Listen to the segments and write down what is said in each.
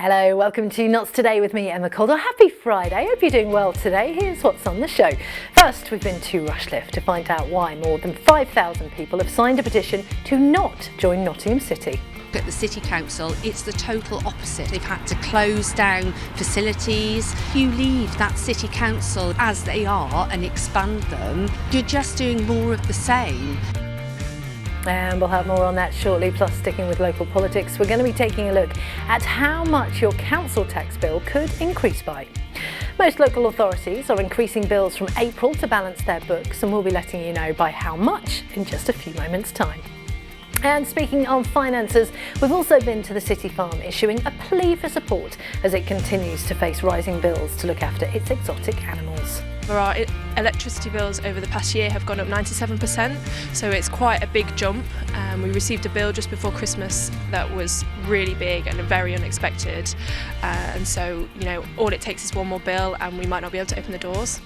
Hello, welcome to Nots Today with me, Emma Caldwell. Happy Friday, hope you're doing well today. Here's what's on the show. First, we've been to Rushlift to find out why more than 5,000 people have signed a petition to not join Nottingham City. At the City Council, it's the total opposite. They've had to close down facilities. If you leave that City Council as they are and expand them, you're just doing more of the same. And we'll have more on that shortly, plus sticking with local politics, we're going to be taking a look at how much your council tax bill could increase by. Most local authorities are increasing bills from April to balance their books, and we'll be letting you know by how much in just a few moments' time. And speaking of finances, we've also been to the City Farm issuing a plea for support as it continues to face rising bills to look after its exotic animals. Our electricity bills over the past year have gone up 97%, so it's quite a big jump. We received a bill just before Christmas that was really big and very unexpected, and so all it takes is one more bill and we might not be able to open the doors.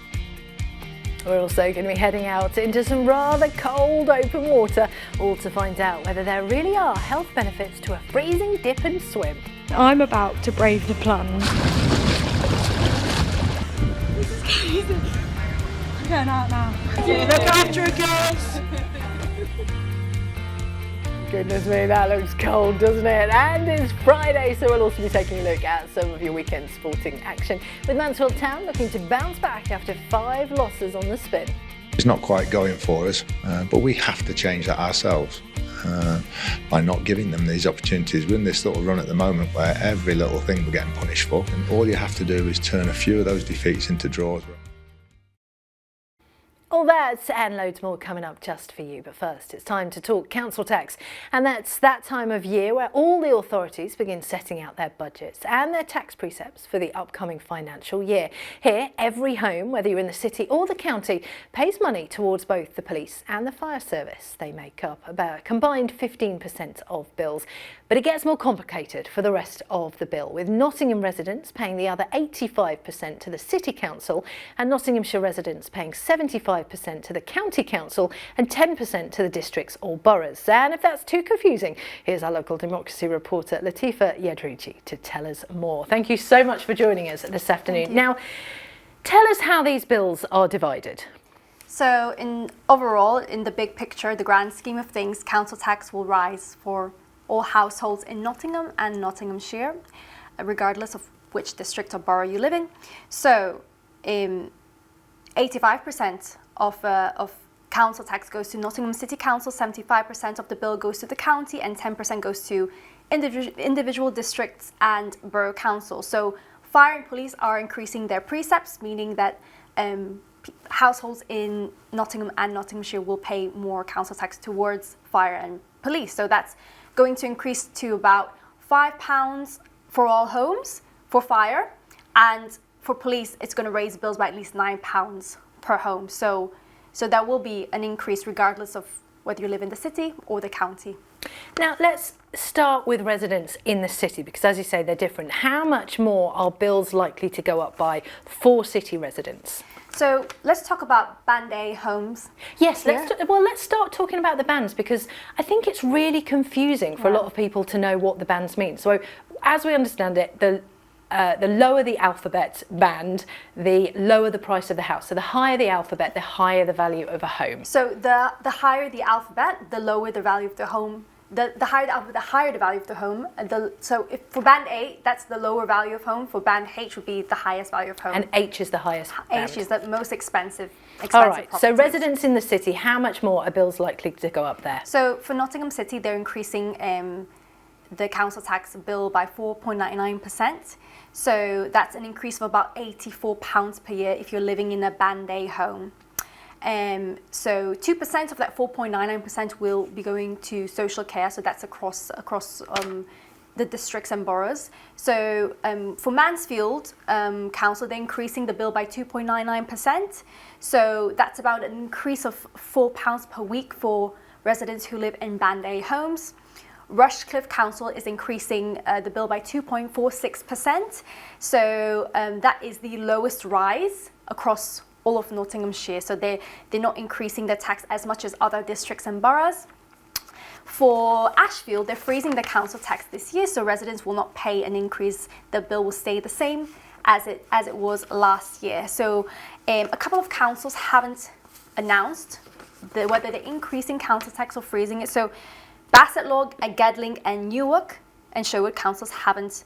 We're also going to be heading out into some rather cold open water, all to find out whether there really are health benefits to a freezing dip and swim. I'm about to brave the plunge. This is crazy. I'm going out now. Look after it, girls. Goodness me, that looks cold, doesn't it? And it's Friday, so we'll also be taking a look at some of your weekend sporting action, with Mansfield Town looking to bounce back after 5 losses on the spin. It's not quite going for us, but we have to change that ourselves by not giving them these opportunities. We're in this sort of run at the moment where every little thing we're getting punished for, and all you have to do is turn a few of those defeats into draws. All that and loads more coming up just for you. But first, it's time to talk council tax. And that's that time of year where all the authorities begin setting out their budgets and their tax precepts for the upcoming financial year. Here, every home, whether you're in the city or the county, pays money towards both the police and the fire service. They make up about a combined 15% of bills. But it gets more complicated for the rest of the bill, with Nottingham residents paying the other 85% to the City Council and Nottinghamshire residents paying 75% to the County Council and 10% to the districts or boroughs. And if that's too confusing, here's our local democracy reporter Latifa Yadruji to tell us more. Thank you so much for joining us this afternoon. Now, tell us how these bills are divided. So overall, in the big picture, the grand scheme of things, council tax will rise for all households in Nottingham and Nottinghamshire, regardless of which district or borough you live in. So 85% of council tax goes to Nottingham City Council, 75% of the bill goes to the county, and 10% goes to individual districts and borough councils. So fire and police are increasing their precepts, meaning that households in Nottingham and Nottinghamshire will pay more council tax towards fire and police. So that's going to increase to about £5 for all homes for fire, and for police it's going to raise bills by at least £9 per home. So that will be an increase regardless of whether you live in the city or the county. Now let's start with residents in the city, because as you say, they're different. How much more are bills likely to go up by for city residents? So let's talk about Band A homes. Yes, let's start talking about the bands, because I think it's really confusing for a lot of people to know what the bands mean. So as we understand it, the lower the alphabet band, the lower the price of the house. So the higher the alphabet, the higher the value of a home. So the higher the alphabet, the lower the value of the home. The higher the alphabet, the higher the value of the home. So if for Band A, that's the lower value of home. For Band H would be the highest value of home. And H is the highest band. H is the most expensive All right, property. so residents in the city, how much more are bills likely to go up there? So for Nottingham City, they're increasing the council tax bill by 4.99%. So that's an increase of about £84 per year if you're living in a Band A home. So 2% of that 4.99% will be going to social care, so that's across the districts and boroughs. So for Mansfield Council, they're increasing the bill by 2.99%. So that's about an increase of £4 per week for residents who live in Band A homes. Rushcliffe Council is increasing the bill by 2.46%. So that is the lowest rise across all of Nottinghamshire. So they're not increasing their tax as much as other districts and boroughs. For Ashfield, they're freezing the council tax this year, so residents will not pay an increase. The bill will stay the same as it was last year. So a couple of councils haven't announced whether they're increasing council tax or freezing it. So Bassetlaw, Gedling and Newark and Sherwood councils haven't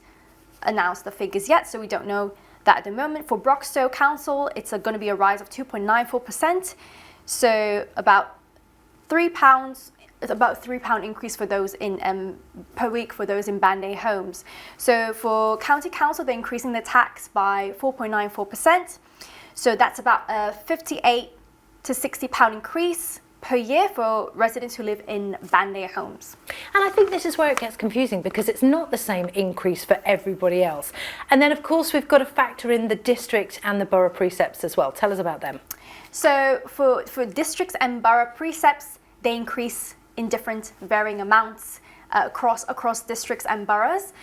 announced the figures yet, so we don't know that at the moment. For Broxtowe Council, it's going to be a rise of 2.94%, so about £3. It's about £3 increase for those in per week for those in Band A homes. So for County Council, they're increasing the tax by 4.94%. So that's about a £58 to £60 increase per year for residents who live in Band A homes. And I think this is where it gets confusing, because it's not the same increase for everybody else. And then, of course, we've got to factor in the district and the borough precepts as well. Tell us about them. So for districts and borough precepts, they increase in different varying amounts across districts and boroughs.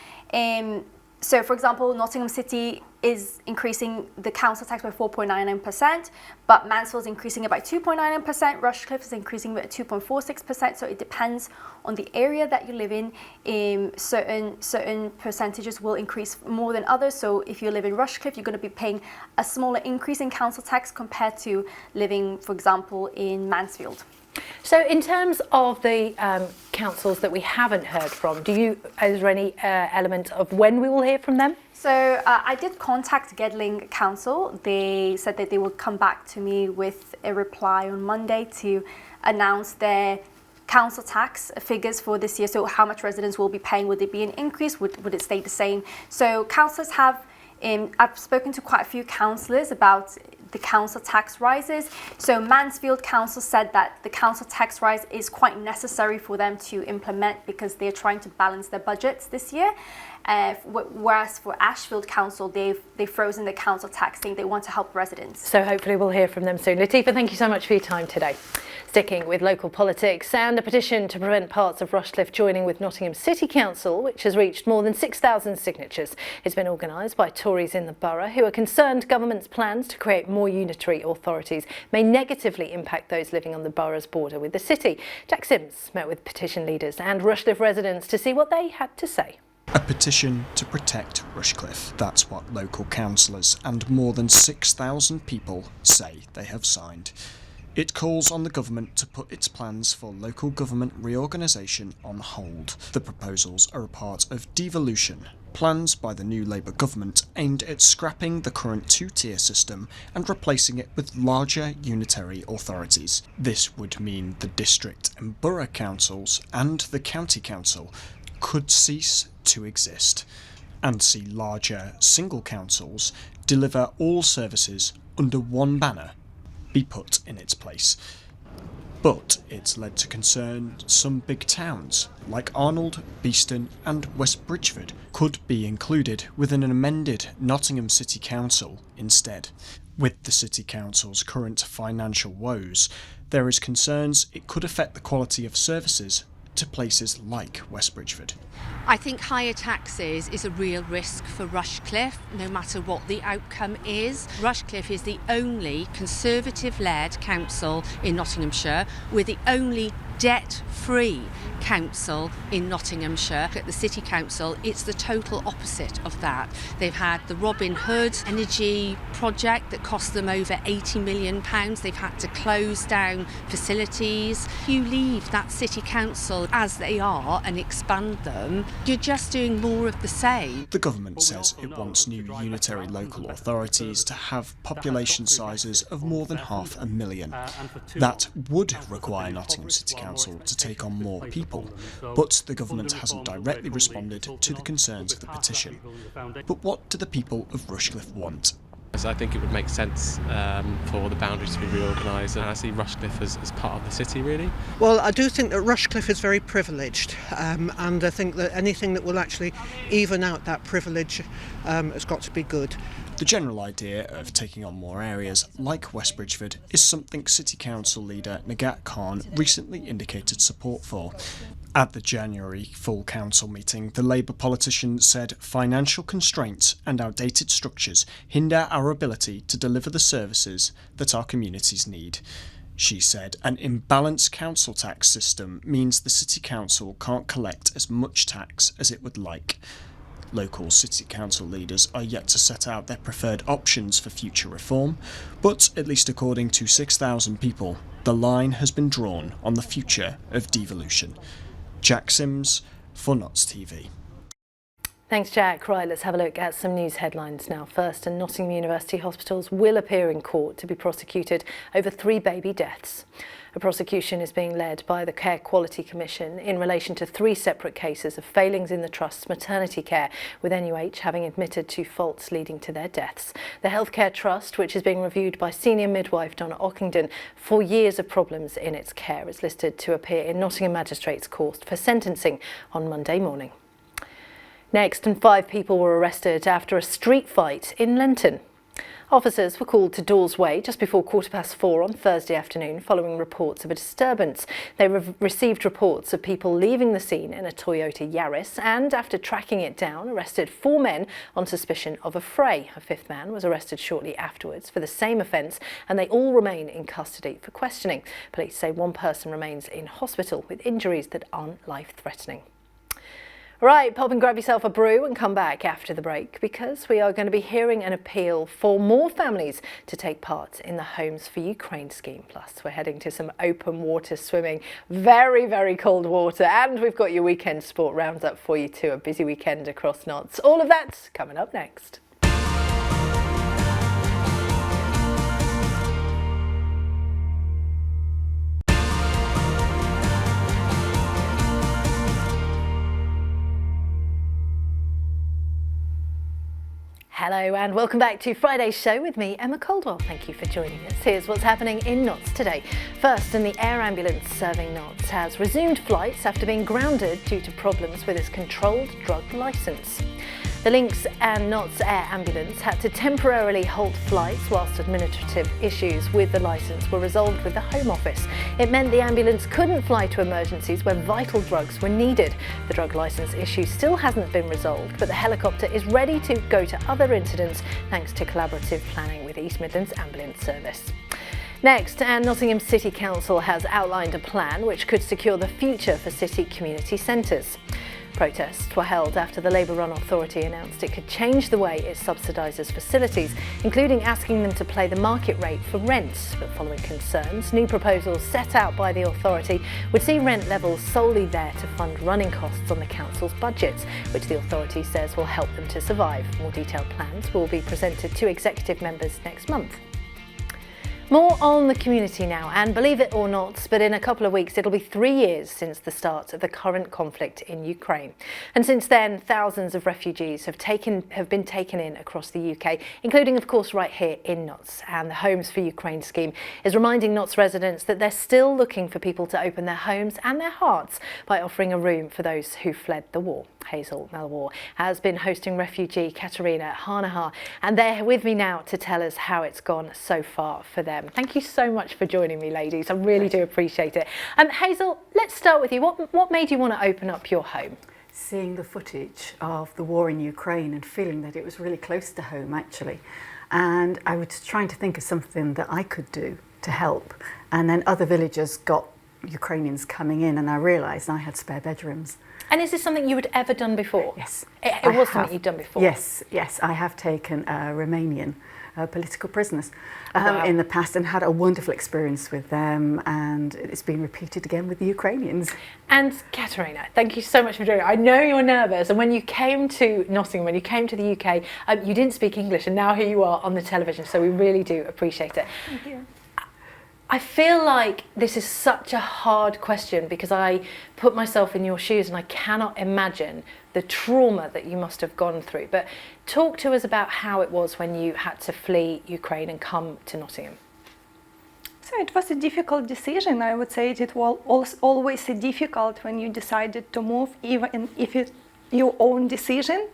So, for example, Nottingham City is increasing the council tax by 4.99%, but Mansfield is increasing it by 2.99%, Rushcliffe is increasing it by 2.46%, so it depends on the area that you live in. Certain percentages will increase more than others, so if you live in Rushcliffe, you're going to be paying a smaller increase in council tax compared to living, for example, in Mansfield. So in terms of the councils that we haven't heard from, is there any element of when we will hear from them? So I did contact Gedling Council. They said that they would come back to me with a reply on Monday to announce their council tax figures for this year. So how much residents will be paying? Would it be an increase? Would it stay the same? So councillors have, I've spoken to quite a few councillors about the council tax rises. So Mansfield Council said that the council tax rise is quite necessary for them to implement because they're trying to balance their budgets this year. Whereas for Ashfield Council, they've frozen the council tax, saying they want to help residents. So hopefully we'll hear from them soon. Latifa, thank you so much for your time today. Sticking with local politics, and a petition to prevent parts of Rushcliffe joining with Nottingham City Council, which has reached more than 6,000 signatures. It's been organised by Tories in the borough who are concerned government's plans to create more unitary authorities may negatively impact those living on the borough's border with the city. Jack Sims met with petition leaders and Rushcliffe residents to see what they had to say. A petition to protect Rushcliffe. That's what local councillors and more than 6,000 people say they have signed. It calls on the government to put its plans for local government reorganisation on hold. The proposals are a part of devolution, plans by the new Labour government aimed at scrapping the current two-tier system and replacing it with larger unitary authorities. This would mean the district and borough councils and the county council could cease to exist and see larger single councils deliver all services under one banner be put in its place. But it's led to concern some big towns like Arnold, Beeston and West Bridgford could be included within an amended Nottingham City Council instead. With the City Council's current financial woes, there is concerns it could affect the quality of services to places like West Bridgford. I think higher taxes is a real risk for Rushcliffe, no matter what the outcome is. Rushcliffe is the only Conservative-led council in Nottinghamshire. We're the only debt-free council in Nottinghamshire. At the City Council, it's the total opposite of that. They've had the Robin Hood energy project that cost them over £80 million. They've had to close down facilities. If you leave that City Council as they are and expand them, you're just doing more of the same. The government says it wants new unitary local authorities to have population sizes of more than 500,000. That would require Nottingham City Council to take on more people, but the government hasn't directly responded to the concerns of the petition. But what do the people of Rushcliffe want? I think it would make sense for the boundaries to be reorganised, and I see Rushcliffe as part of the city, really. Well, I do think that Rushcliffe is very privileged, and I think that anything that will actually even out that privilege has got to be good. The general idea of taking on more areas like West Bridgford is something City Council leader Nagat Khan recently indicated support for. At the January full council meeting, the Labour politician said financial constraints and outdated structures hinder our ability to deliver the services that our communities need. She said an imbalanced council tax system means the City Council can't collect as much tax as it would like. Local City Council leaders are yet to set out their preferred options for future reform, but at least according to 6,000 people, the line has been drawn on the future of devolution. Jack Sims for Notts TV. Thanks, Jack. Right, let's have a look at some news headlines now. First, and Nottingham University hospitals will appear in court to be prosecuted over 3 baby deaths. A prosecution is being led by the Care Quality Commission in relation to 3 separate cases of failings in the Trust's maternity care, with NUH having admitted to faults leading to their deaths. The Healthcare Trust, which is being reviewed by senior midwife Donna Ockington for years of problems in its care, is listed to appear in Nottingham Magistrates Court for sentencing on Monday morning. Next, and 5 people were arrested after a street fight in Lenton. Officers were called to Dawes Way just before 4:15 on Thursday afternoon following reports of a disturbance. They received reports of people leaving the scene in a Toyota Yaris and, after tracking it down, arrested 4 men on suspicion of a fray. A 5th man was arrested shortly afterwards for the same offence, and they all remain in custody for questioning. Police say 1 person remains in hospital with injuries that aren't life-threatening. Right, pop and grab yourself a brew and come back after the break, because we are going to be hearing an appeal for more families to take part in the Homes for Ukraine scheme. Plus, we're heading to some open water swimming, very, very cold water, and we've got your weekend sport roundup for you too, a busy weekend across Notts. All of that's coming up next. Hello and welcome back to Friday's show with me, Emma Caldwell. Thank you for joining us. Here's what's happening in Notts today. First, and the air ambulance serving Notts has resumed flights after being grounded due to problems with its controlled drug licence. The Links and Notts Air Ambulance had to temporarily halt flights whilst administrative issues with the licence were resolved with the Home Office. It meant the ambulance couldn't fly to emergencies where vital drugs were needed. The drug licence issue still hasn't been resolved, but the helicopter is ready to go to other incidents thanks to collaborative planning with East Midlands Ambulance Service. Next, and Nottingham City Council has outlined a plan which could secure the future for city community centres. Protests were held after the Labour-run authority announced it could change the way it subsidises facilities, including asking them to pay the market rate for rents. But following concerns, new proposals set out by the authority would see rent levels solely there to fund running costs on the council's budgets, which the authority says will help them to survive. More detailed plans will be presented to executive members next month. More on the community now, and believe it or not, but in a couple of weeks it'll be 3 years since the start of the current conflict in Ukraine. And since then, thousands of refugees have been taken in across the UK, including of course right here in Notts. And the Homes for Ukraine scheme is reminding Notts residents that they're still looking for people to open their homes and their hearts by offering a room for those who fled the war. Hazel Malwar has been hosting refugee Katerina Hanaha, and they're with me now to tell us how it's gone so far for them. Thank you so much for joining me, ladies. I really do appreciate it. Hazel, let's start with you. What made you want to open up your home? Seeing the footage of the war in Ukraine and feeling that it was really close to home, actually. And I was trying to think of something that I could do to help. And then other villagers got Ukrainians coming in, and I realised I had spare bedrooms. And is this something you had ever done before? Yes. It was something you'd done before? Yes, I have taken Romanian political prisoners Wow. in the past and had a wonderful experience with them, and it's been repeated again with the Ukrainians. And Katerina, thank you so much for doing it. I know you're nervous, and when you came to Nottingham, when you came to the UK, you didn't speak English, and now here you are on the television, so we really do appreciate it. Thank you. I feel like this is such a hard question because I put myself in your shoes and I cannot imagine the trauma that you must have gone through. But talk to us about how it was when you had to flee Ukraine and come to Nottingham. So it was a difficult decision. I would say it was always difficult when you decided to move, even if it's your own decision.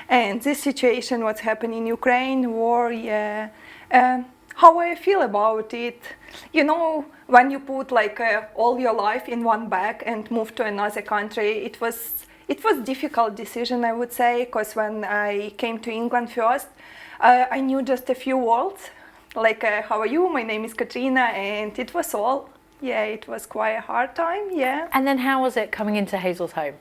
And this situation, what's happening in Ukraine, war, how I feel about it, you know, when you put like all your life in one bag and move to another country, it was difficult decision, I would say, because when I came to England first, I knew just a few words, like, how are you? My name is Katrina, and it was all. Yeah, it was quite a hard time, yeah. And then how was it coming into Hazel's home?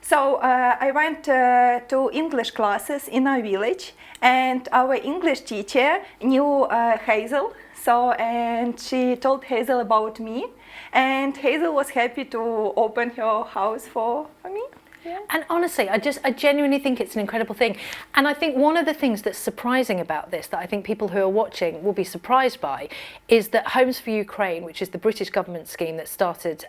So I went to English classes in our village, and our English teacher knew Hazel. So, and she told Hazel about me, and Hazel was happy to open her house for me. Yeah. And honestly, I genuinely think it's an incredible thing. And I think one of the things that's surprising about this, that I think people who are watching will be surprised by, is that Homes for Ukraine, which is the British government scheme that started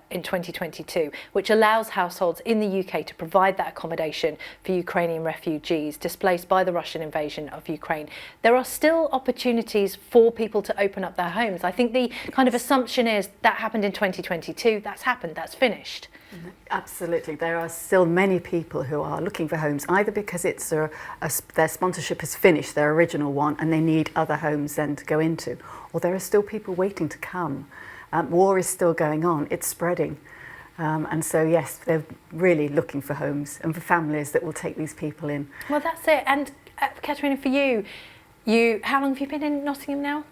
in 2022, which allows households in the UK to provide that accommodation for Ukrainian refugees displaced by the Russian invasion of Ukraine. There are still opportunities for people to open up their homes. I think the kind of assumption is that happened in 2022, that's happened, that's finished. Absolutely. There are still many people who are looking for homes, either because it's their sponsorship is finished, their original one, and they need other homes then to go into, or there are still people waiting to come. War is still going on, it's spreading. And so, yes, they're really looking for homes and for families that will take these people in. Well, that's it. And Katerina, for you, how long have you been in Nottingham now?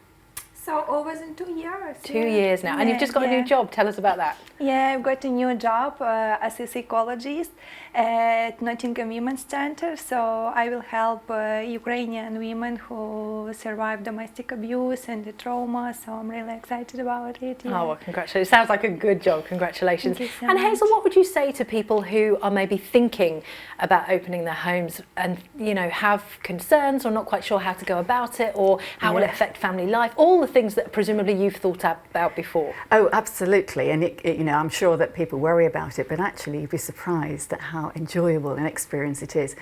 So always in 2 years. 2 years now. And you've just got a new job. Tell us about that. Yeah, I've got a new job as a psychologist at Nottingham Women's Centre. So I will help Ukrainian women who survive domestic abuse and the trauma. So I'm really excited about it. Yeah. Oh, well, congratulations. Sounds like a good job. Congratulations. Thank you so and much. Hazel, what would you say to people who are maybe thinking about opening their homes and, you know, have concerns or not quite sure how to go about it, or how will it affect family life? All the things that presumably you've thought about before. Oh, absolutely. And you know, I'm sure that people worry about it, but actually you'd be surprised at how enjoyable an experience it is.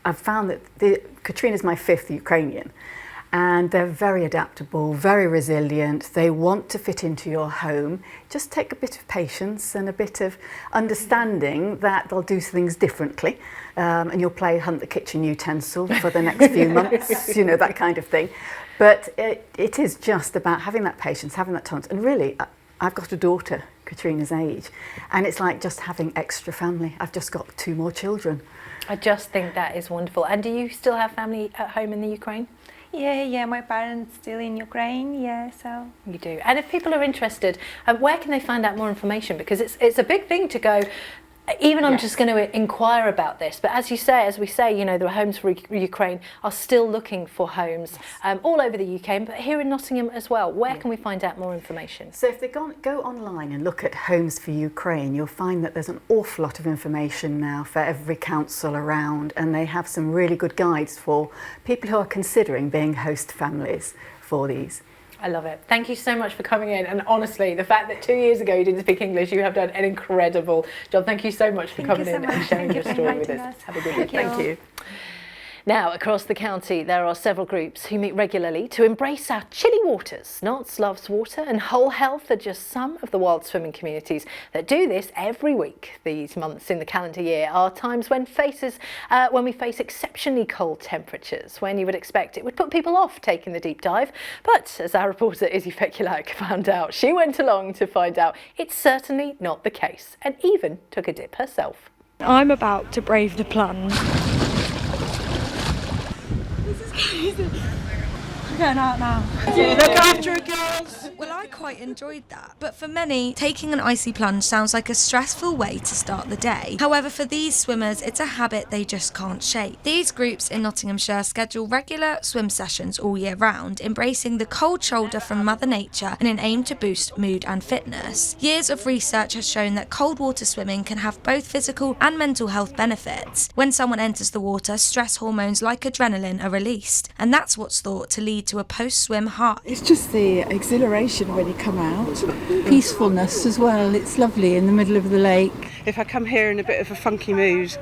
I've found that Katrina's my 5th Ukrainian, and they're very adaptable, very resilient. They want to fit into your home. Just take a bit of patience and a bit of understanding that they'll do things differently, and you'll play hunt the kitchen utensil for the next few months, you know, that kind of thing. But it is just about having that patience, having that tolerance. And really, I've got a daughter, Katrina's age, and it's like just having extra family. I've just got 2 more children. I just think that is wonderful. And do you still have family at home in the Ukraine? Yeah, my parents still in Ukraine, yeah, so. You do. And if people are interested, where can they find out more information? Because it's a big thing to go, even I'm just going to inquire about this, but as we say, you know, the Homes for Ukraine are still looking for homes all over the UK, but here in Nottingham as well. Where can we find out more information? So if they go online and look at Homes for Ukraine, you'll find that there's an awful lot of information now for every council around, and they have some really good guides for people who are considering being host families for these. I love it. Thank you so much for coming in. And honestly, the fact that 2 years ago you didn't speak English, you have done an incredible job. Thank you so much for coming in and sharing your story with us. Have a good week. Thank you. Now, across the county, there are several groups who meet regularly to embrace our chilly waters. Knots Loves Water and Whole Health are just some of the wild swimming communities that do this every week. These months in the calendar year are times when we face exceptionally cold temperatures, when you would expect it would put people off taking the deep dive. But as our reporter Izzy Fekulak found out, she went along to find out it's certainly not the case, and even took a dip herself. I'm about to brave the plunge. I'm going out now. Look after it, girls. Well, I quite enjoyed that. But for many, taking an icy plunge sounds like a stressful way to start the day. However, for these swimmers, it's a habit they just can't shake. These groups in Nottinghamshire schedule regular swim sessions all year round, embracing the cold shoulder from Mother Nature in an aim to boost mood and fitness. Years of research has shown that cold water swimming can have both physical and mental health benefits. When someone enters the water, stress hormones like adrenaline are released, and that's what's thought to lead to a post-swim high. It's just the exhilaration when you come out, peacefulness as well. It's lovely in the middle of the lake. If I come here in a bit of a funky mood,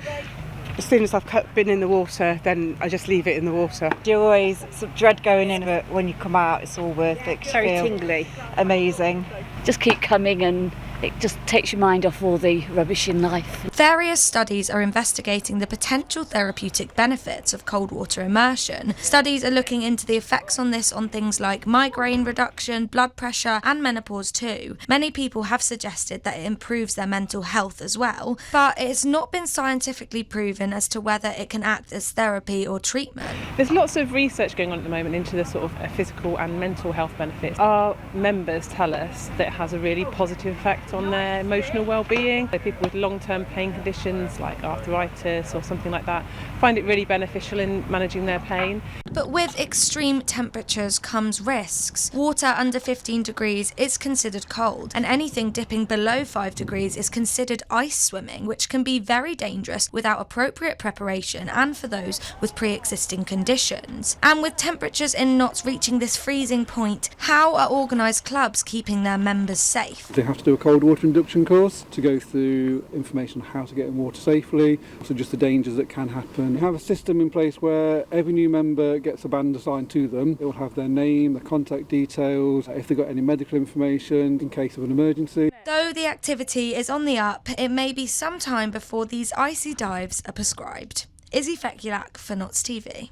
as soon as I've been in the water, then I just leave it in the water. You always dread going in, but when you come out, it's all worth it. Very tingly. Amazing. Just keep coming and It just takes your mind off all the rubbish in life. Various studies are investigating the potential therapeutic benefits of cold water immersion. Studies are looking into the effects on this on things like migraine reduction, blood pressure and menopause too. Many people have suggested that it improves their mental health as well, but it's not been scientifically proven as to whether it can act as therapy or treatment. There's lots of research going on at the moment into the sort of physical and mental health benefits. Our members tell us that it has a really positive effect on their emotional well-being. So people with long-term pain conditions like arthritis or something like that find it really beneficial in managing their pain. But with extreme temperatures comes risks. Water under 15 degrees is considered cold, and anything dipping below 5 degrees is considered ice swimming, which can be very dangerous without appropriate preparation and for those with pre-existing conditions. And with temperatures in Notts reaching this freezing point, how are organised clubs keeping their members safe? They have to do a cold water induction course to go through information on how to get in water safely, also just the dangers that can happen. We have a system in place where every new member gets a band assigned to them. It will have their name, their contact details, if they've got any medical information in case of an emergency. Though the activity is on the up, it may be some time before these icy dives are prescribed. Izzy Fekulak for Notts TV.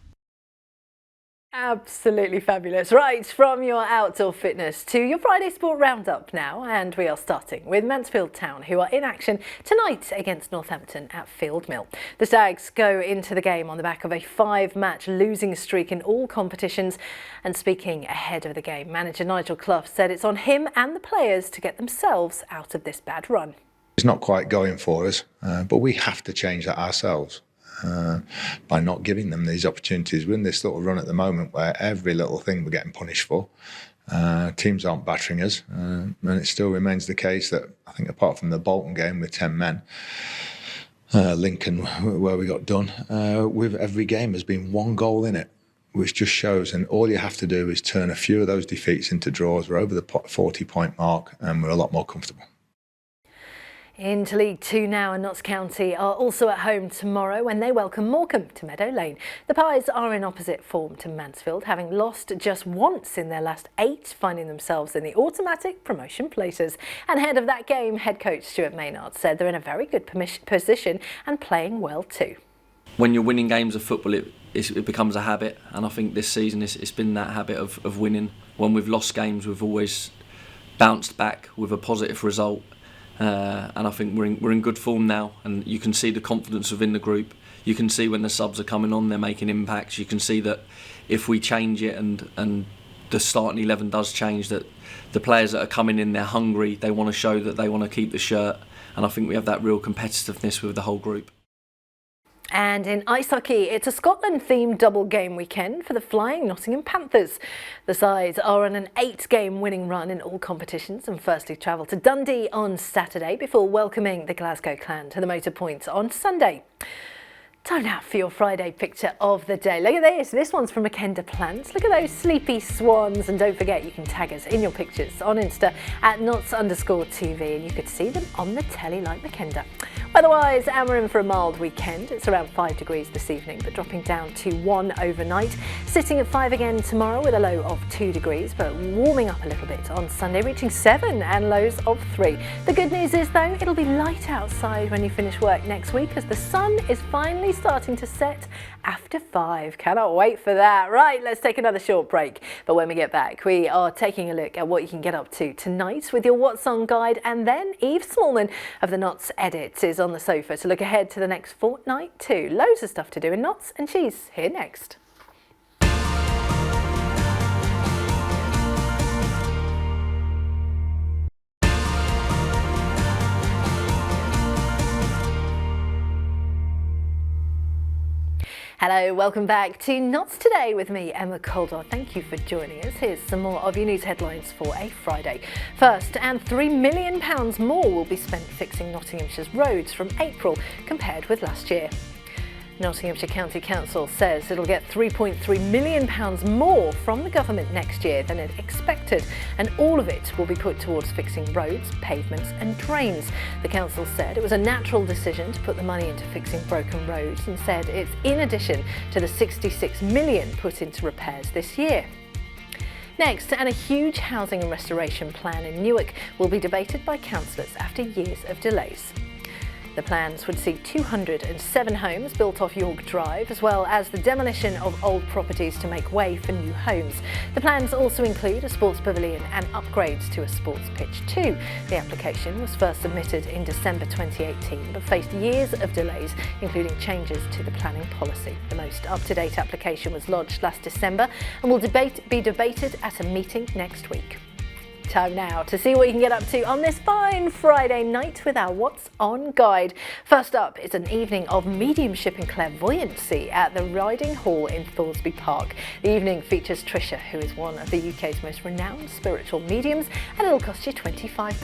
Absolutely fabulous. Right, from your outdoor fitness to your Friday Sport Roundup now, and we are starting with Mansfield Town, who are in action tonight against Northampton at Field Mill. The Stags go into the game on the back of a 5-match losing streak in all competitions, and speaking ahead of the game, manager Nigel Clough said it's on him and the players to get themselves out of this bad run. It's not quite going for us, but we have to change that ourselves. By not giving them these opportunities. We're in this sort of run at the moment where every little thing we're getting punished for. Teams aren't battering us, and it still remains the case that I think apart from the Bolton game with 10 men, Lincoln where we got done, with every game has been one goal in it, which just shows, and all you have to do is turn a few of those defeats into draws. We're over the 40-point mark and we're a lot more comfortable. Into League Two now, and Notts County are also at home tomorrow when they welcome Morecambe to Meadow Lane. The Pies are in opposite form to Mansfield, having lost just once in their last 8, finding themselves in the automatic promotion places. And ahead of that game, head coach Stuart Maynard said they're in a very good position and playing well too. When you're winning games of football, it becomes a habit, and I think this season it's been that habit of winning. When we've lost games, we've always bounced back with a positive result. And I think we're in good form now, and you can see the confidence within the group. You can see when the subs are coming on, they're making impacts. You can see that if we change it and the starting 11 does change, that the players that are coming in, they're hungry, they want to show that they want to keep the shirt, and I think we have that real competitiveness with the whole group. And in ice hockey, it's a Scotland-themed double game weekend for the Flying Nottingham Panthers. The sides are on an 8-game winning run in all competitions and firstly travel to Dundee on Saturday before welcoming the Glasgow Clan to the Motor Point on Sunday. Time now for your Friday picture of the day. Look at this. This one's from Makenda Plants. Look at those sleepy swans. And don't forget, you can tag us in your pictures on Insta at @Notts_TV, and you could see them on the telly like Makenda. Otherwise, we're in for a mild weekend. It's around 5 degrees this evening, but dropping down to 1 overnight. Sitting at 5 again tomorrow with a low of 2 degrees, but warming up a little bit on Sunday, reaching 7 and lows of 3. The good news is, though, it'll be light outside when you finish work next week as the sun is finally starting to set after 5. Cannot wait for that. Right, let's take another short break. But when we get back, we are taking a look at what you can get up to tonight with your What's On guide, and then Eve Smallman of the Notts Edits is on the sofa to look ahead to the next fortnight too. Loads of stuff to do in Notts, and she's here next. Hello, welcome back to Notts Today with me, Emma Caldwell. Thank you for joining us. Here's some more of your news headlines for a Friday. First, and £3 million more will be spent fixing Nottinghamshire's roads from April compared with last year. Nottinghamshire County Council says it'll get £3.3 million more from the government next year than it expected, and all of it will be put towards fixing roads, pavements and drains. The council said it was a natural decision to put the money into fixing broken roads, and said it's in addition to the £66 million put into repairs this year. Next, and a huge housing and restoration plan in Newark will be debated by councillors after years of delays. The plans would see 207 homes built off York Drive, as well as the demolition of old properties to make way for new homes. The plans also include a sports pavilion and upgrades to a sports pitch too. The application was first submitted in December 2018, but faced years of delays, including changes to the planning policy. The most up-to-date application was lodged last December and will be debated at a meeting next week. Time now to see what you can get up to on this fine Friday night with our What's On guide. First up is an evening of mediumship and clairvoyancy at the Riding Hall in Thoresby Park. The evening features Trisha, who is one of the UK's most renowned spiritual mediums, and it'll cost you £25.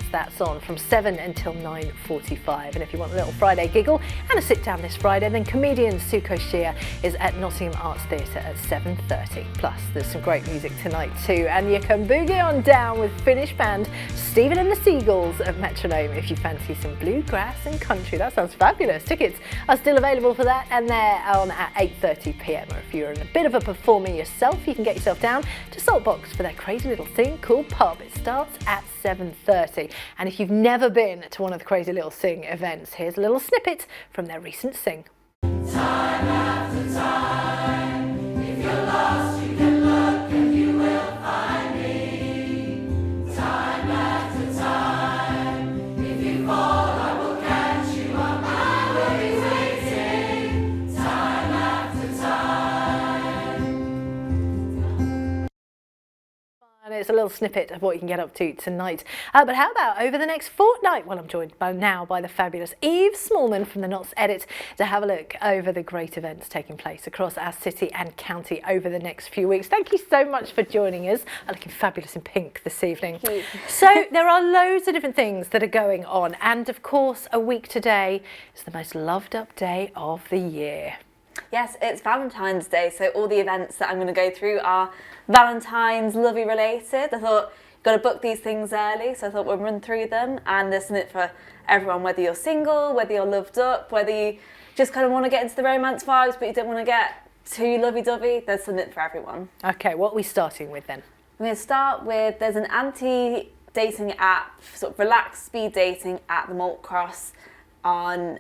That's on from 7 until 9:45. And if you want a little Friday giggle and a sit down this Friday, then comedian Suko Shea is at Nottingham Arts Theatre at 7:30. Plus, there's some great music tonight too, and you can boogie on down with Finnish band Stephen and the Seagulls at Metronome if you fancy some bluegrass and country. That sounds fabulous. Tickets are still available for that, and they're on at 8:30 p.m. Or if you're in a bit of a performer yourself, you can get yourself down to Saltbox for their crazy little thing called Pub. It starts at 7:30. And if you've never been to one of the Crazy Little Sing events, here's a little snippet from their recent Sing. Time after time, if you're lost, you can look and you will find me. Time after time, if you fall, I will catch you up. I will be waiting. Time after time. And it's a little snippet of what you can get up to tonight. But how about over the next fortnight? Well, I'm joined by the fabulous Eve Smallman from the Knots Edit to have a look over the great events taking place across our city and county over the next few weeks. Thank you so much for joining us. I'm looking fabulous in pink this evening. So there are loads of different things that are going on, and of course a week today is the most loved up day of the year. Yes, it's Valentine's Day, so all the events that I'm going to go through are Valentine's lovey related. I thought, got to book these things early, so I thought we'll run through them, and there's something for everyone, whether you're single, whether you're loved up, whether you just kind of want to get into the romance vibes but you don't want to get too lovey-dovey, there's something for everyone. Okay, what are we starting with then? I'm going to start with, there's an anti-dating app, sort of relaxed speed dating at the Malt Cross on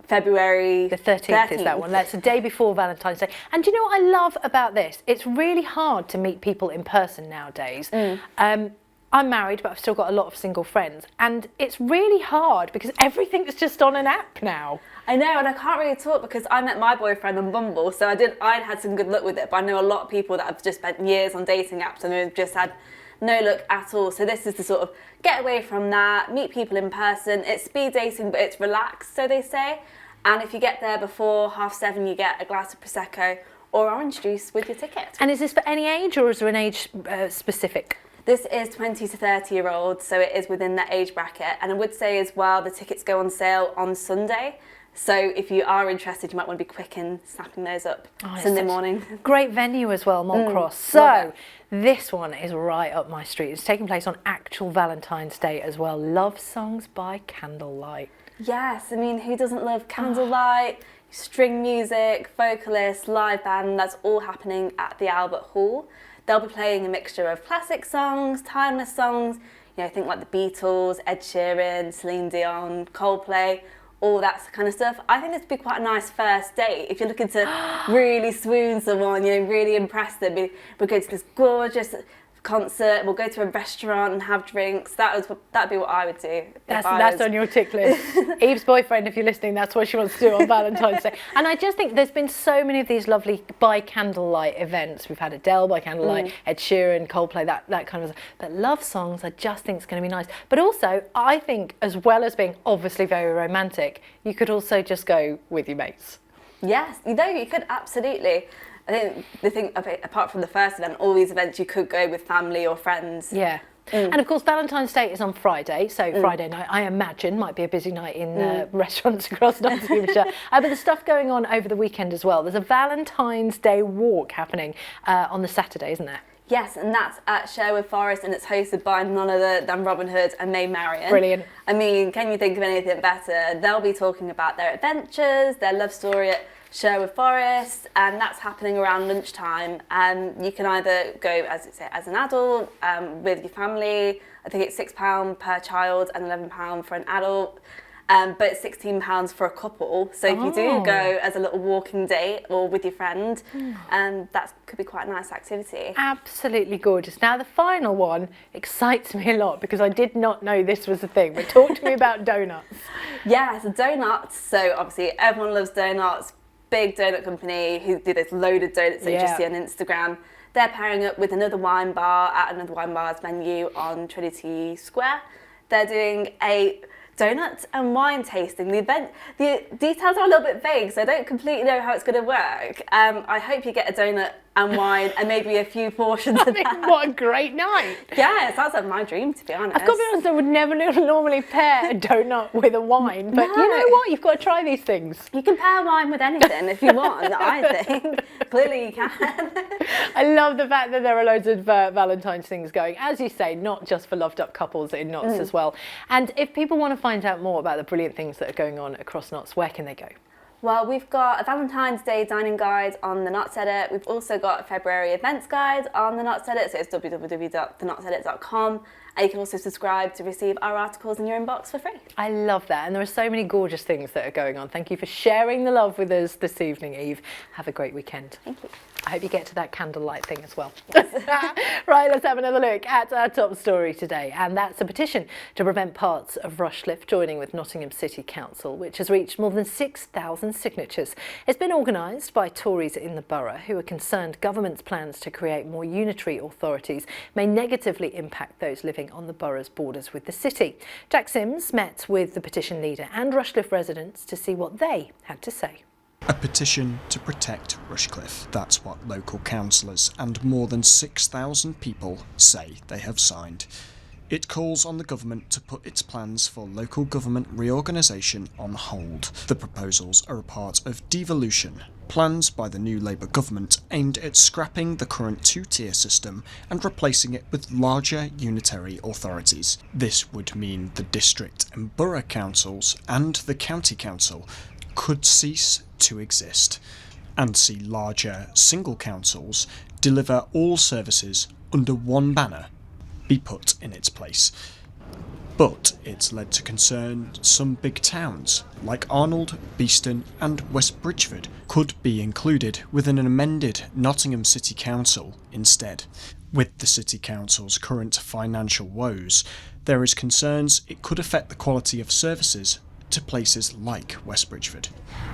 February the 13th is that one. That's the day before Valentine's Day. And do you know what I love about this? It's really hard to meet people in person nowadays. I'm married, but I've still got a lot of single friends, and it's really hard because everything's just on an app now. I know, and I can't really talk because I met my boyfriend on Bumble, so I'd had some good luck with it, but I know a lot of people that have just spent years on dating apps and have just had no luck at all. So this is to sort of get away from that, meet people in person. It's speed dating, but it's relaxed, so they say. And if you get there before 7:30, you get a glass of Prosecco or orange juice with your ticket. And is this for any age, or is there an age specific? This is 20 to 30-year-olds, so it is within that age bracket. And I would say as well, the tickets go on sale on Sunday. So if you are interested, you might want to be quick in snapping those up Sunday morning. Great venue as well, Malt Cross. So this one is right up my street. It's taking place on actual Valentine's Day as well. Love Songs by Candlelight. Yes, I mean, who doesn't love candlelight, string music, vocalists, live band? That's all happening at the Albert Hall. They'll be playing a mixture of classic songs, timeless songs, you know, think like the Beatles, Ed Sheeran, Celine Dion, Coldplay, all that kind of stuff. I think this would be quite a nice first date. If you're looking to really swoon someone, you know, really impress them, we'll go to this gorgeous concert, we'll go to a restaurant and have drinks. That'd be what I would do. That's on your tick list. Eve's boyfriend, if you're listening, that's what she wants to do on Valentine's Day. And I just think there's been so many of these lovely by candlelight events. We've had Adele by candlelight, Ed Sheeran, Coldplay, that kind of stuff. But Love Songs, I just think it's going to be nice. But also, I think as well as being obviously very romantic, you could also just go with your mates. Yes, you could absolutely. I think the thing, apart from the first event, all these events you could go with family or friends. Yeah. And of course, Valentine's Day is on Friday, so Friday night, I imagine, might be a busy night in restaurants across Nottinghamshire. But there's stuff going on over the weekend as well. There's a Valentine's Day walk happening on the Saturday, isn't there? Yes, and that's at Sherwood Forest, and it's hosted by none other than Robin Hood and Maid Marian. Brilliant. I mean, can you think of anything better? They'll be talking about their adventures, their love story at Sherwood Forest, and that's happening around lunchtime. You can either go as an adult with your family. I think it's £6 per child and £11 for an adult. But it's £16 for a couple. So if you do go as a little walking date or with your friend, that could be quite a nice activity. Absolutely gorgeous. Now the final one excites me a lot because I did not know this was a thing, but talk to me about donuts. Yeah, so donuts. So obviously everyone loves donuts. Big donut company who do this loaded donuts that you just see on Instagram. They're pairing up with another wine bar at another wine bar's venue on Trinity Square. They're doing a donut and wine tasting. The details are a little bit vague, so I don't completely know how it's going to work. I hope you get a donut and wine and maybe a few portions of that. What a great night. Yeah, it sounds like my dream, to be honest. I've got to be honest, I would never normally pair a donut with a wine, but you know what? You've got to try these things. You can pair wine with anything if you want, I think. Clearly you can. I love the fact that there are loads of Valentine's things going, as you say, not just for loved up couples in Notts as well. And if people want to find out more about the brilliant things that are going on across Notts, where can they go? Well, we've got a Valentine's Day dining guide on the Notts Edit. We've also got a February events guide on the Notts Edit, so it's www.thenotsedit.com. And you can also subscribe to receive our articles in your inbox for free. I love that, and there are so many gorgeous things that are going on. Thank you for sharing the love with us this evening, Eve. Have a great weekend. Thank you. I hope you get to that candlelight thing as well. Yes. Right, let's have another look at our top story today, and that's a petition to prevent parts of Rushcliffe joining with Nottingham City Council, which has reached more than 6,000 signatures. It's been organised by Tories in the borough who are concerned government's plans to create more unitary authorities may negatively impact those living on the borough's borders with the city. Jack Sims met with the petition leader and Rushcliffe residents to see what they had to say. A petition to protect Rushcliffe. That's what local councillors and more than 6,000 people say they have signed. It calls on the government to put its plans for local government reorganisation on hold. The proposals are a part of devolution, plans by the new Labour government aimed at scrapping the current two-tier system and replacing it with larger unitary authorities. This would mean the district and borough councils and the county council could cease to exist and see larger single councils deliver all services under one banner be put in its place. But it's led to concern some big towns like Arnold, Beeston and West Bridgford could be included within an amended Nottingham City Council instead. With the City Council's current financial woes, there is concerns it could affect the quality of services to places like West Bridgford.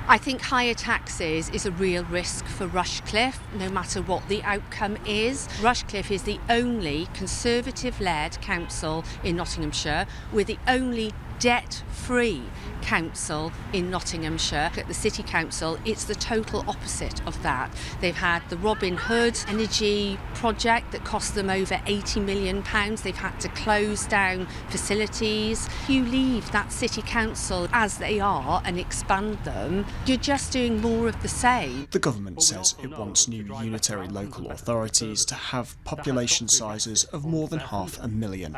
I think higher taxes is a real risk for Rushcliffe, no matter what the outcome is. Rushcliffe is the only Conservative-led council in Nottinghamshire. We're the only debt-free council in Nottinghamshire. At the City Council, it's the total opposite of that. They've had the Robin Hood energy project that cost them over £80 million. They've had to close down facilities. If you leave that City Council as they are and expand them, you're just doing more of the same. The government says it wants new unitary local authorities to have population sizes of more than 500,000.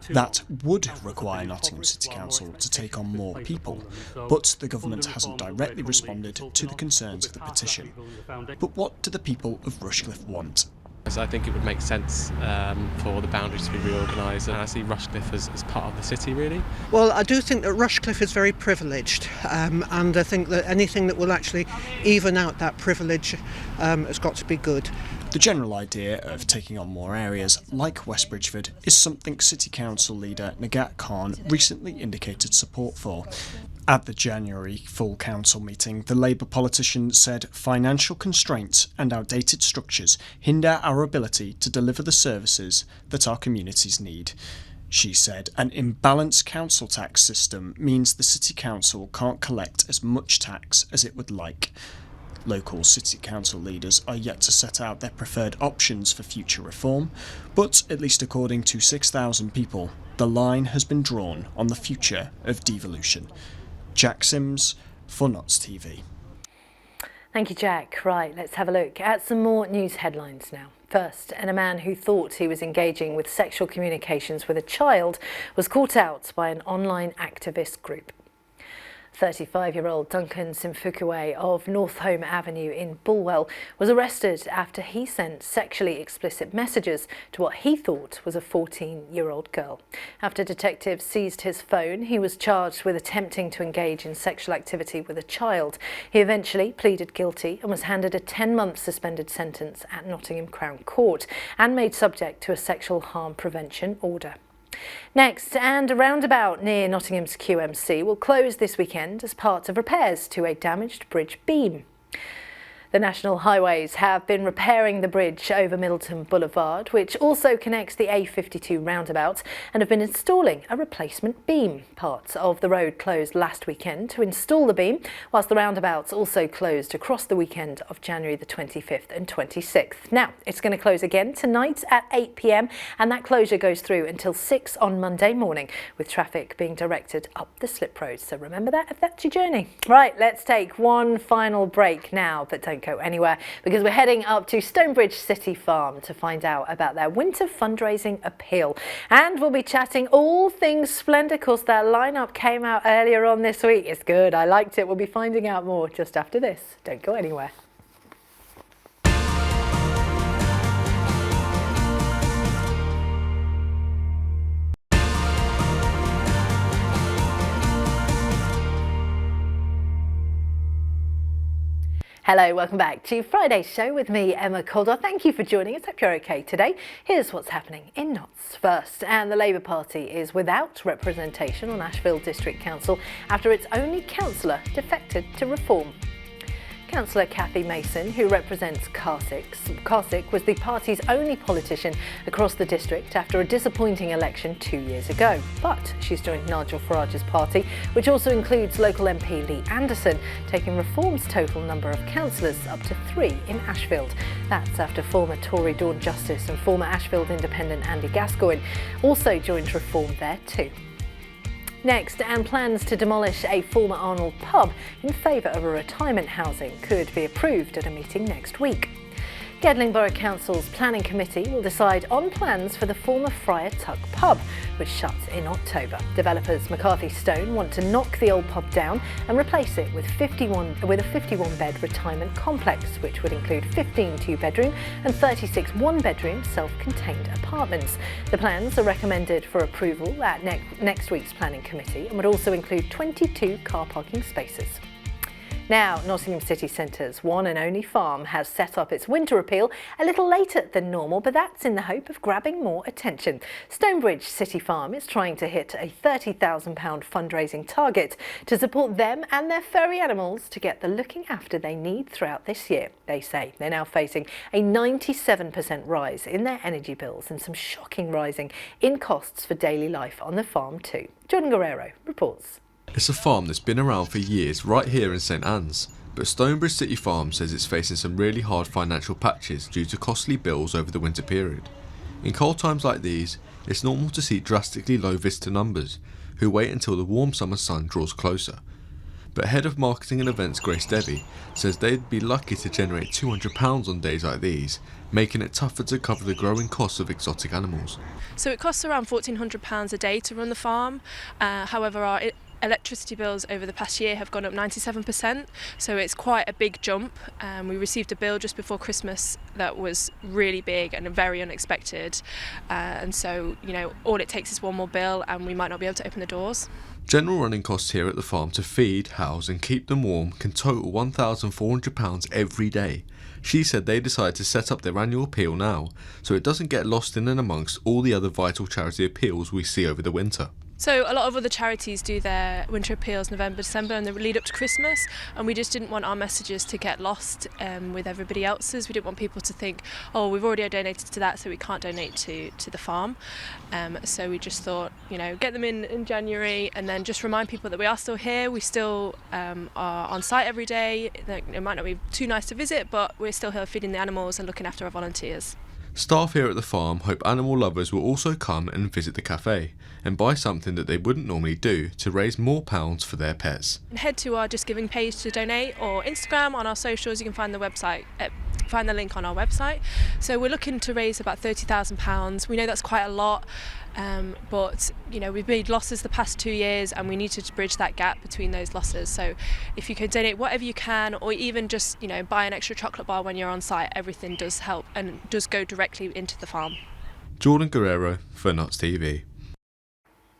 That would require Nottingham City Council to take on more people, but the government hasn't directly responded to the concerns of the petition. But what do the people of Rushcliffe want? So I think it would make sense for the boundaries to be reorganised, and I see Rushcliffe as part of the city, really. Well, I do think that Rushcliffe is very privileged, and I think that anything that will actually even out that privilege has got to be good. The general idea of taking on more areas like West Bridgford is something City Council leader Nagat Khan recently indicated support for. At the January full council meeting, the Labour politician said financial constraints and outdated structures hinder our ability to deliver the services that our communities need. She said an imbalanced council tax system means the City Council can't collect as much tax as it would like. Local City Council leaders are yet to set out their preferred options for future reform, but at least according to 6,000 people, the line has been drawn on the future of devolution. Jack Sims for Notts TV. Thank you, Jack. Right, let's have a look at some more news headlines now. First, and a man who thought he was engaging with sexual communications with a child was caught out by an online activist group. 35-year-old Duncan Simfukwe of North Home Avenue in Bulwell was arrested after he sent sexually explicit messages to what he thought was a 14-year-old girl. After detectives seized his phone, he was charged with attempting to engage in sexual activity with a child. He eventually pleaded guilty and was handed a 10-month suspended sentence at Nottingham Crown Court and made subject to a sexual harm prevention order. Next, and a roundabout near Nottingham's QMC will close this weekend as part of repairs to a damaged bridge beam. The National Highways have been repairing the bridge over Middleton Boulevard, which also connects the A52 roundabout, and have been installing a replacement beam. Parts of the road closed last weekend to install the beam, whilst the roundabouts also closed across the weekend of January the 25th and 26th. Now, it's going to close again tonight at 8 p.m, and that closure goes through until 6 on Monday morning, with traffic being directed up the slip road. So remember that if that's your journey. Right, let's take one final break now, but don't go anywhere, because we're heading up to Stonebridge City Farm to find out about their winter fundraising appeal. And we'll be chatting all things Splendour. Of course, their lineup came out earlier on this week. It's good. I liked it. We'll be finding out more just after this. Don't go anywhere. Hello, welcome back to Friday's show with me, Emma Caldwell. Thank you for joining us. Hope you're okay today. Here's what's happening in Notts first. And the Labour Party is without representation on Ashfield District Council after its only councillor defected to Reform. Councillor Cathy Mason, who represents Carsick, was the party's only politician across the district after a disappointing election 2 years ago. But she's joined Nigel Farage's party, which also includes local MP Lee Anderson, taking Reform's total number of councillors up to 3 in Ashfield. That's after former Tory Dawn Justice and former Ashfield Independent Andy Gascoigne also joined Reform there too. Next, and plans to demolish a former Arnold pub in favour of a retirement housing could be approved at a meeting next week. Gedling Borough Council's Planning Committee will decide on plans for the former Friar Tuck pub, which shuts in October. Developers McCarthy Stone want to knock the old pub down and replace it with a 51-bed retirement complex, which would include 15 two-bedroom and 36 one-bedroom self-contained apartments. The plans are recommended for approval at next week's Planning Committee and would also include 22 car parking spaces. Now, Nottingham City Centre's one and only farm has set up its winter appeal a little later than normal, but that's in the hope of grabbing more attention. Stonebridge City Farm is trying to hit a £30,000 fundraising target to support them and their furry animals to get the looking after they need throughout this year. They say they're now facing a 97% rise in their energy bills and some shocking rising in costs for daily life on the farm too. Jordan Guerrero reports. It's a farm that's been around for years right here in St Anne's, but Stonebridge City Farm says it's facing some really hard financial patches due to costly bills over the winter period. In cold times like these, it's normal to see drastically low visitor numbers, who wait until the warm summer sun draws closer. But Head of Marketing and Events Grace Debbie says they'd be lucky to generate £200 on days like these, making it tougher to cover the growing costs of exotic animals. So it costs around £1,400 a day to run the farm, however our electricity bills over the past year have gone up 97%, so it's quite a big jump. We received a bill just before Christmas that was really big and very unexpected, and so all it takes is one more bill and we might not be able to open the doors. General running costs here at the farm to feed, house and keep them warm can total £1,400 every day. She said they decided to set up their annual appeal now, so it doesn't get lost in and amongst all the other vital charity appeals we see over the winter. So a lot of other charities do their winter appeals November, December and the lead up to Christmas, and we just didn't want our messages to get lost with everybody else's. We didn't want people to think, oh, we've already donated to that so we can't donate to the farm. So we just thought, get them in January and then just remind people that we are still here. We still are on site every day. It might not be too nice to visit, but we're still here feeding the animals and looking after our volunteers. Staff here at the farm hope animal lovers will also come and visit the cafe and buy something that they wouldn't normally do to raise more pounds for their pets. Head to our Just Giving page to donate, or Instagram on our socials. You can find the website at find the link on our website. So we're looking to raise about £30,000. We know that's quite a lot, but you know, we've made losses the past 2 years and we need to bridge that gap between those losses. So if you can donate whatever you can, or even just, you know, buy an extra chocolate bar when you're on site, everything does help and does go directly into the farm. Jordan Guerrero for Nuts TV.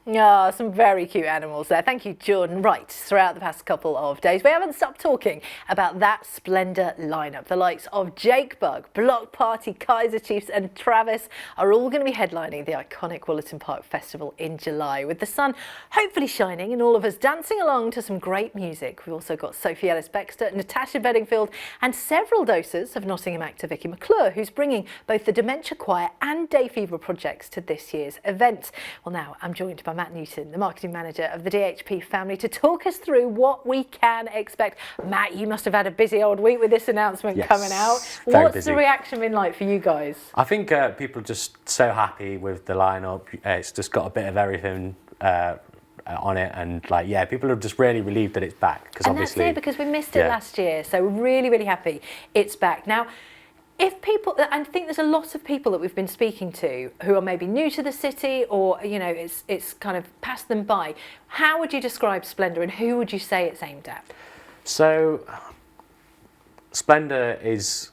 Ah, some very cute animals there. Thank you, Jordan. Right, throughout the past couple of days, we haven't stopped talking about that Splendour lineup. The likes of Jake Bugg, Block Party, Kaiser Chiefs and Travis are all going to be headlining the iconic Woollerton Park Festival in July, with the sun hopefully shining and all of us dancing along to some great music. We've also got Sophie Ellis-Bextor, Natasha Bedingfield and several doses of Nottingham actor Vicky McClure, who's bringing both the Dementia Choir and Day Fever projects to this year's event. Well, now I'm joined by Matt Newton, the marketing manager of the DHP family, to talk us through what we can expect. Matt, you must have had a busy old week with this announcement coming out. What's the reaction been like for you guys? I think people are just so happy with the lineup. It's just got a bit of everything on it, and like, yeah, people are just really relieved that it's back, because obviously, that's it, because we missed it last year, so we're really happy it's back now. If people, I think there's a lot of people that we've been speaking to who are maybe new to the city, or, you know, it's kind of passed them by. How would you describe Splendour and who would you say it's aimed at? So, Splendour is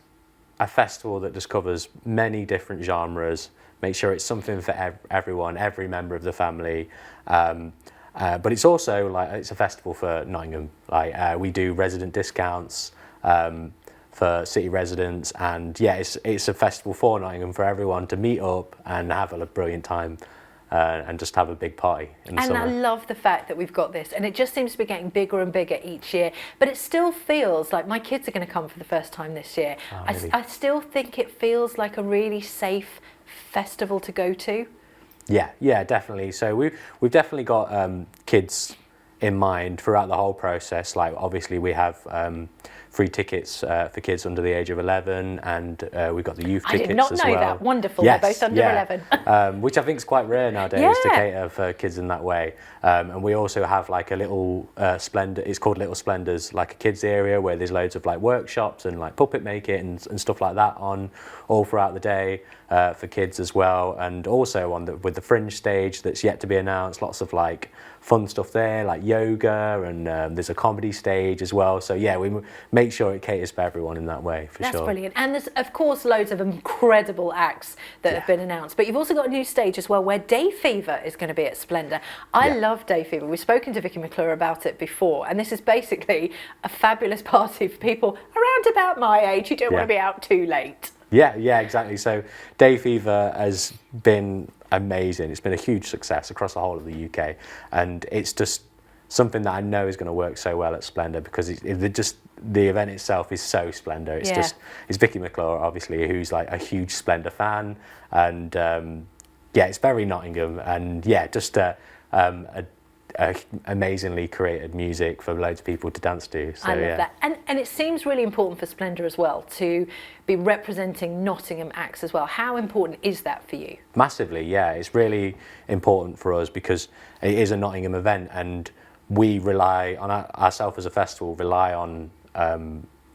a festival that just covers many different genres, make sure it's something for everyone, every member of the family. But it's also like, it's a festival for Nottingham. Like, we do resident discounts for city residents, and yeah, it's a festival for Nottingham, for everyone to meet up and have a brilliant time and just have a big party in the summer. And I love the fact that we've got this, and it just seems to be getting bigger and bigger each year, but it still feels like my kids are going to come for the first time this year. Oh, really? I still think it feels like a really safe festival to go to. Yeah, definitely. So we've definitely got kids in mind throughout the whole process. Like, obviously we have free tickets for kids under the age of 11, and we've got the youth tickets as well. I did not know that. Wonderful. Yes, they're both under 11. Which I think is quite rare nowadays to cater for kids in that way. And we also have like a little Splendour, it's called Little Splendours, like a kids area where there's loads of like workshops and like puppet making and stuff like that on all throughout the day for kids as well. And also with the Fringe stage that's yet to be announced, lots of like fun stuff there, like yoga, and there's a comedy stage as well. So yeah, we make sure it caters for everyone in that way, for sure. That's brilliant. And there's of course loads of incredible acts that have been announced, but you've also got a new stage as well where Day Fever is going to be at Splendour. I love Day Fever. We've spoken to Vicky McClure about it before, and this is basically a fabulous party for people around about my age who don't want to be out too late. Yeah, exactly. So Day Fever has been amazing. It's been a huge success across the whole of the UK, and it's just something that I know is going to work so well at Splendour, because the event itself is so Splendour. It's Vicky McClure, obviously, who's like a huge Splendour fan, and it's very Nottingham, and just amazingly created music for loads of people to dance to. So, I love that. And it seems really important for Splendour as well to be representing Nottingham acts as well. How important is that for you? Massively, yeah. It's really important for us because it is a Nottingham event, and we rely on ourselves as a festival, rely on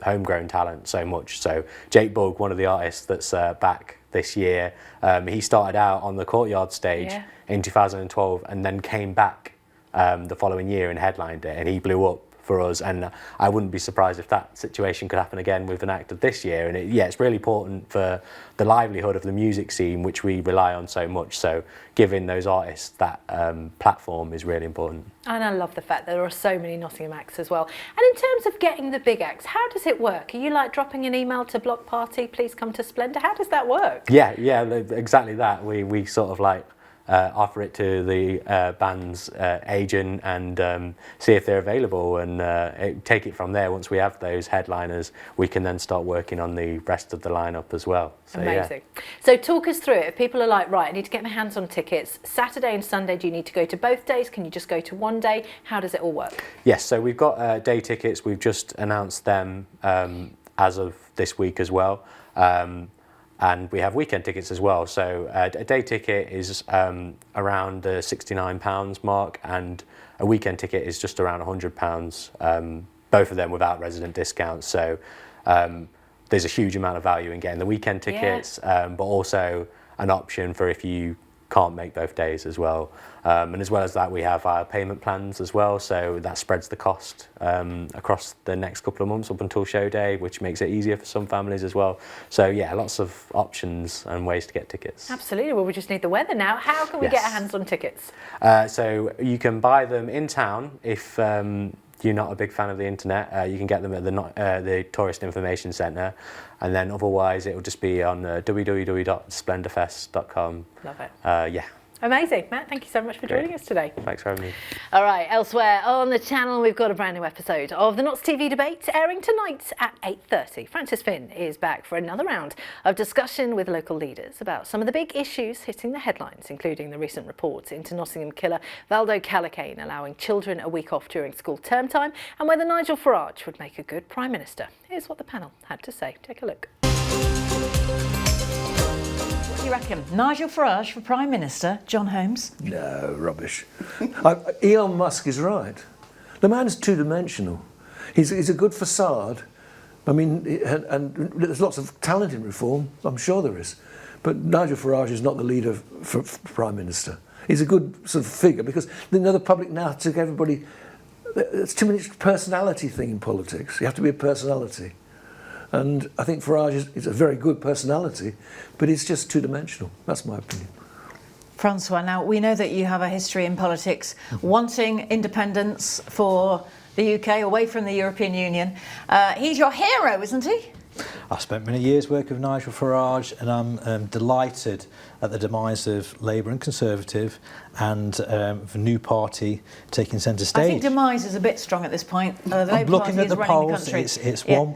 homegrown talent so much. So Jake Bugg, one of the artists that's back this year, he started out on the Courtyard stage in 2012 and then came back the following year and headlined it, and he blew up for us, and I wouldn't be surprised if that situation could happen again with an act of this year. And it's really important for the livelihood of the music scene, which we rely on so much, so giving those artists that platform is really important. And I love the fact that there are so many Nottingham acts as well. And in terms of getting the big acts, how does it work? Are you like dropping an email to Block Party, please come to Splendour? How does that work? Yeah, exactly that. We sort of like offer it to the band's agent and see if they're available, and take it from there. Once we have those headliners, we can then start working on the rest of the lineup as well. So, amazing. So talk us through it. If people are like, right, I need to get my hands on tickets, Saturday and Sunday, do you need to go to both days? Can you just go to one day? How does it all work? Yes, so we've got day tickets. We've just announced them as of this week as well. And we have weekend tickets as well. So a day ticket is around the £69 mark, and a weekend ticket is just around £100, both of them without resident discounts. So there's a huge amount of value in getting the weekend tickets, but also an option for if you can't make both days as well. And as well as that, we have our payment plans as well, so that spreads the cost across the next couple of months up until show day, which makes it easier for some families as well. So yeah, lots of options and ways to get tickets. Absolutely. Well, we just need the weather now. How can we get our hands on tickets? So you can buy them in town if you're not a big fan of the internet. You can get them at the Tourist Information Centre, and then otherwise it will just be on www.splendorfest.com. Love it. Yeah. Amazing. Matt, thank you so much for joining us today. Thanks for having me. All right, elsewhere on the channel, we've got a brand new episode of the Notts TV Debate airing tonight at 8:30. Francis Finn is back for another round of discussion with local leaders about some of the big issues hitting the headlines, including the recent reports into Nottingham killer Valdo Callicane allowing children a week off during school term time, and whether Nigel Farage would make a good Prime Minister. Here's what the panel had to say. Take a look. What do you reckon? Nigel Farage for Prime Minister, John Holmes? No, rubbish. Elon Musk is right. The man's two-dimensional. He's a good facade. I mean, and there's lots of talent in reform, I'm sure there is. But Nigel Farage is not the leader for Prime Minister. He's a good sort of figure because the public now took everybody. It's too much personality thing in politics. You have to be a personality. And I think Farage is a very good personality, but he's just two-dimensional. That's my opinion. Francois, now we know that you have a history in politics, wanting independence for the UK, away from the European Union. He's your hero, isn't he? I spent many years working with Nigel Farage, and I'm delighted at the demise of Labour and Conservative and the new party taking centre stage. I think demise is a bit strong at this point. The I'm Labour looking Party at the is running polls. the country.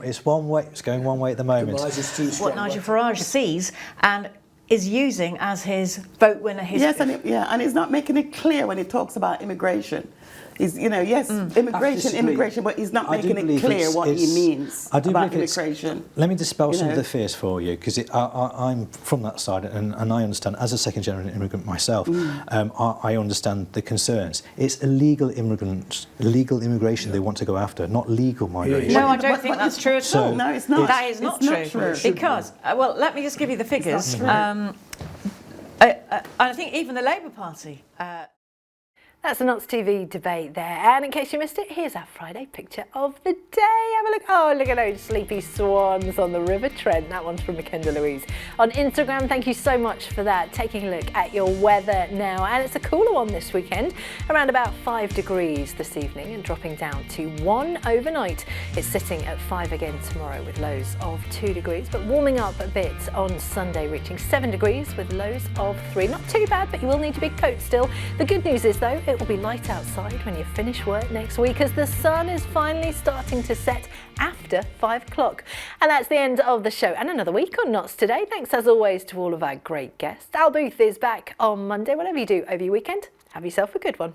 It's one way. It's going one way at the moment. Demise is too strong. What Nigel Farage sees and is using as his vote winner. Yes, and he's not making it clear when he talks about immigration. He's, immigration, but he's not making it clear what he means about immigration. Let me dispel some of the fears for you, because I'm from that side, and I understand, as a second-generation immigrant myself, I understand the concerns. It's illegal immigration they want to go after, not legal migration. No, I don't think that's true at all. No, it's not. That is not true. Because, well, let me just give you the figures. I think even the Labour Party... That's the Notts TV Debate there. And in case you missed it, here's our Friday picture of the day. Have a look. Oh, look at those sleepy swans on the River Trent. That one's from Mackenzie Louise. On Instagram, thank you so much for that. Taking a look at your weather now. And it's a cooler one this weekend. Around about 5 degrees this evening and dropping down to 1 overnight. It's sitting at 5 again tomorrow with lows of 2 degrees. But warming up a bit on Sunday, reaching 7 degrees with lows of 3. Not too bad, but you will need a big coat still. The good news is, though, it will be light outside when you finish work next week as the sun is finally starting to set after 5 o'clock. And that's the end of the show and another week on Notts Today. Thanks as always to all of our great guests. Al Booth is back on Monday. Whatever you do over your weekend, have yourself a good one.